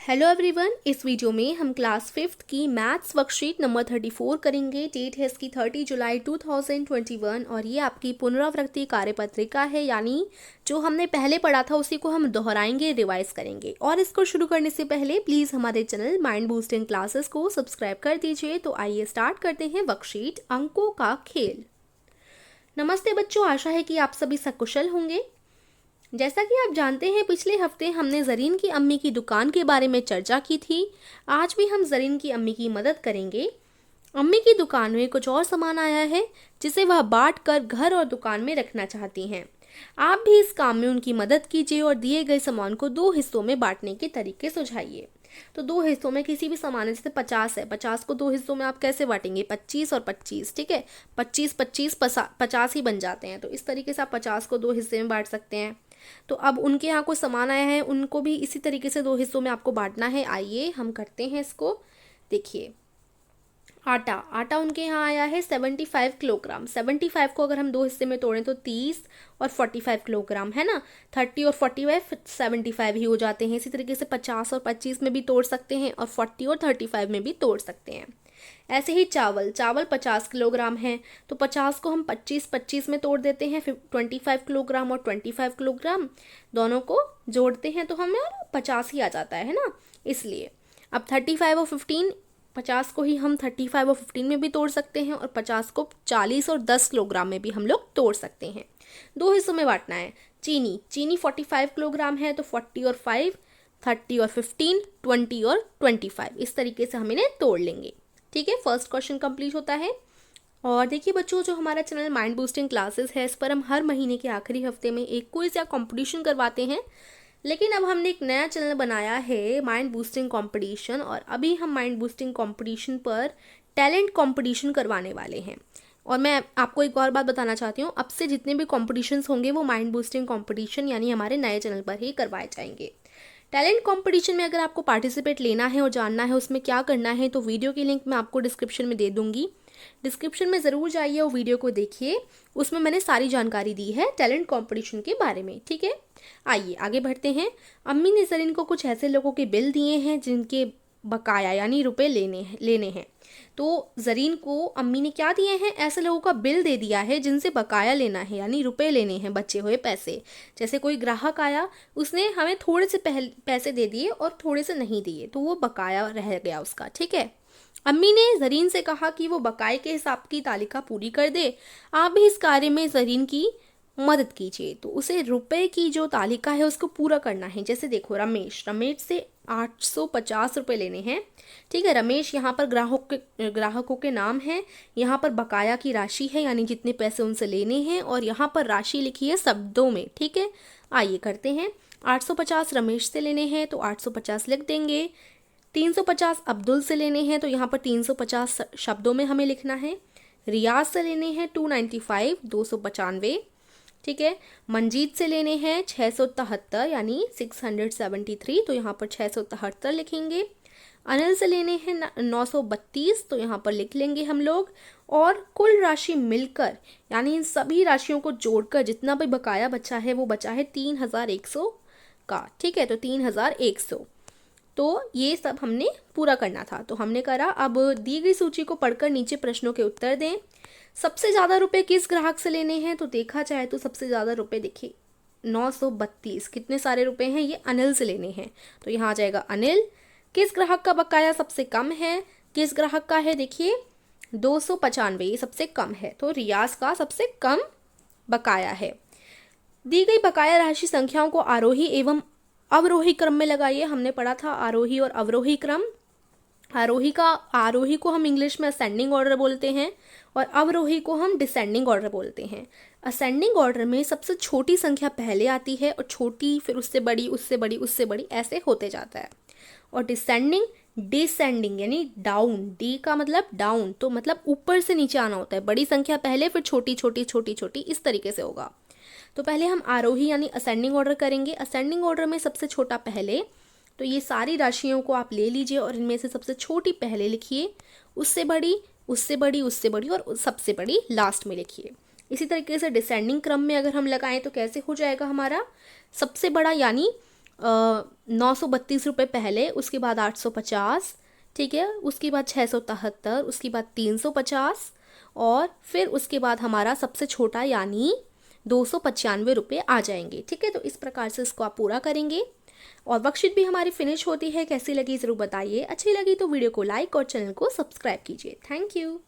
Hello everyone, इस video में हम क्लास 5th की मैथ्स वर्कशीट नंबर 34 करेंगे। डेट है इसकी 30 जुलाई 2021 और ये आपकी पुनरावृत्ति कार्यपत्रिका है, यानी जो हमने पहले पढ़ा था उसी को हम दोहराएंगे, रिवाइज करेंगे। और इसको शुरू करने से पहले प्लीज़ हमारे चैनल माइंड बूस्टिंग क्लासेस को सब्सक्राइब कर दीजिए। तो आइए स्टार्ट करते हैं वर्कशीट अंकों का खेल। नमस्ते बच्चों, आशा है कि आप सभी सकुशल होंगे। जैसा कि आप जानते हैं, पिछले हफ्ते हमने ज़रीन की अम्मी की दुकान के बारे में चर्चा की थी। आज भी हम ज़रीन की अम्मी की मदद करेंगे। अम्मी की दुकान में कुछ और सामान आया है जिसे वह बांट कर घर और दुकान में रखना चाहती हैं। आप भी इस काम में उनकी मदद कीजिए और दिए गए सामान को 2 हिस्सों में बांटने के तरीके सुझाइए। तो 2 हिस्सों में किसी भी सामान, जैसे 50 है, 50 को 2 हिस्सों में आप कैसे बांटेंगे? 25 और 25, ठीक है। 25 25 50 ही बन जाते हैं। तो इस तरीके से आप 50 को 2 हिस्से में बांट सकते हैं। तो अब उनके यहाँ कुछ सामान आया है, उनको भी इसी तरीके से 2 हिस्सों में आपको बांटना है। आइए हम करते हैं इसको। देखिए, आटा उनके यहाँ आया है 75 किलोग्राम। 75 को अगर हम 2 हिस्से में तोड़ें तो 30 और 45 किलोग्राम है ना। 30 और 45 75 ही हो जाते हैं। इसी तरीके से 50 और 25 में भी तोड़ सकते हैं और 40 और 35 में भी तोड़ सकते हैं। ऐसे ही चावल 50 किलोग्राम है, तो 50 को हम 25 में तोड़ देते हैं। फिर 25 किलोग्राम और 25 किलोग्राम दोनों को जोड़ते हैं तो हमें 50 ही आ जाता है ना। इसलिए अब 35 और 15, 50 को ही हम 35 और 15 में भी तोड़ सकते हैं और 50 को 40 और 10 किलोग्राम में भी हम लोग तोड़ सकते हैं। 2 हिस्सों में बांटना है। चीनी 45 किलोग्राम है, तो 40 और 5, 30 और 15, 20 और 25, इस तरीके से हम इन्हें तोड़ लेंगे। ठीक है, फर्स्ट क्वेश्चन कंप्लीट होता है। और देखिए बच्चों, जो हमारा चैनल माइंड बूस्टिंग क्लासेस है, इस पर हम हर महीने के आखिरी हफ्ते में एक क्विज या कंपटीशन करवाते हैं। लेकिन अब हमने एक नया चैनल बनाया है, माइंड बूस्टिंग कंपटीशन, और अभी हम माइंड बूस्टिंग कंपटीशन पर टैलेंट कंपटीशन करवाने वाले हैं। और मैं आपको एक और बात बताना चाहती हूँ, अब से जितने भी कॉम्पिटिशन्स होंगे वो माइंड बूस्टिंग कॉम्पिटिशन यानी हमारे नए चैनल पर ही करवाए जाएंगे। टैलेंट कंपटीशन में अगर आपको पार्टिसिपेट लेना है और जानना है उसमें क्या करना है, तो वीडियो की लिंक मैं आपको डिस्क्रिप्शन में दे दूंगी। डिस्क्रिप्शन में ज़रूर जाइए और वीडियो को देखिए, उसमें मैंने सारी जानकारी दी है टैलेंट कंपटीशन के बारे में। ठीक है, आइए आगे बढ़ते हैं। अम्मी ने ज़रीन को कुछ ऐसे लोगों के बिल दिए हैं जिनके बकाया यानी रुपए लेने हैं। तो ज़रीन को अम्मी ने क्या दिए हैं? ऐसे लोगों का बिल दे दिया है जिनसे बकाया लेना है, यानी रुपए लेने हैं, बचे हुए पैसे। जैसे कोई ग्राहक आया, उसने हमें थोड़े से पैसे दे दिए और थोड़े से नहीं दिए, तो वो बकाया रह गया उसका। ठीक है, अम्मी ने ज़रीन से कहा कि वो बकाए के हिसाब की तालिका पूरी कर दे। आप भी इस कार्य में ज़रीन की मदद कीजिए। तो उसे रुपए की जो तालिका है उसको पूरा करना है। जैसे देखो, रमेश से 850 रुपये लेने हैं। ठीक है, रमेश यहाँ पर ग्राहकों के नाम है, यहाँ पर बकाया की राशि है यानी जितने पैसे उनसे लेने हैं, और यहाँ पर राशि लिखी है शब्दों में। ठीक है, आइए करते हैं। 850 रमेश से लेने हैं तो 850 लिख देंगे। 350 अब्दुल से लेने हैं तो यहाँ पर 350 शब्दों में हमें लिखना है। रियाज से लेने हैं 295, 295। ठीक है, मंजीत से लेने हैं 673 यानी 673, तो यहाँ पर 673 लिखेंगे। अनिल से लेने हैं 932, तो यहाँ पर लिख लेंगे हम लोग। और कुल राशि मिलकर यानी इन सभी राशियों को जोड़कर जितना भी बकाया बचा है वो बचा है 3100 का। ठीक है, तो 3100, तो ये सब हमने पूरा करना था, तो हमने करा। अब दी गई सूची को पढ़कर नीचे प्रश्नों के उत्तर दें। सबसे ज़्यादा रुपए किस ग्राहक से लेने हैं? तो देखा जाए तो सबसे ज़्यादा रुपए देखिए 932, कितने सारे रुपए हैं? ये अनिल से लेने हैं, तो यहाँ आ जाएगा अनिल। किस ग्राहक का बकाया सबसे कम है? किस ग्राहक का है? देखिए 295, ये सबसे कम है, तो रियाज का सबसे कम बकाया है। दी गई बकाया राशि संख्याओं को आरोही एवं अवरोही क्रम में लगाइए। हमने पढ़ा था आरोही और अवरोही क्रम। आरोही को हम इंग्लिश में असेंडिंग ऑर्डर बोलते हैं और अवरोही को हम डिसेंडिंग ऑर्डर बोलते हैं। असेंडिंग ऑर्डर में सबसे छोटी संख्या पहले आती है और छोटी, फिर उससे बड़ी, उससे बड़ी, उससे बड़ी, ऐसे होते जाता है। और डिसेंडिंग यानी डाउन, डी का मतलब डाउन, तो मतलब ऊपर से नीचे आना होता है। बड़ी संख्या पहले, फिर छोटी छोटी छोटी छोटी, इस तरीके से होगा। तो पहले हम आरोही यानी असेंडिंग ऑर्डर करेंगे। असेंडिंग ऑर्डर में सबसे छोटा पहले, तो ये सारी राशियों को आप ले लीजिए और इनमें से सबसे छोटी पहले लिखिए, उससे बड़ी, उससे बड़ी, उससे बड़ी और सबसे बड़ी लास्ट में लिखिए। इसी तरीके से डिसेंडिंग क्रम में अगर हम लगाएं तो कैसे हो जाएगा हमारा? सबसे बड़ा यानी 932 रुपये पहले, उसके बाद 850, ठीक है, उसके बाद 673, उसके बाद 350 और फिर उसके बाद हमारा सबसे छोटा यानी 295 रुपये आ जाएंगे। ठीक है, तो इस प्रकार से इसको आप पूरा करेंगे और वर्कशीट भी हमारी फिनिश होती है। कैसी लगी ज़रूर बताइए, अच्छी लगी तो वीडियो को लाइक और चैनल को सब्सक्राइब कीजिए। Thank you.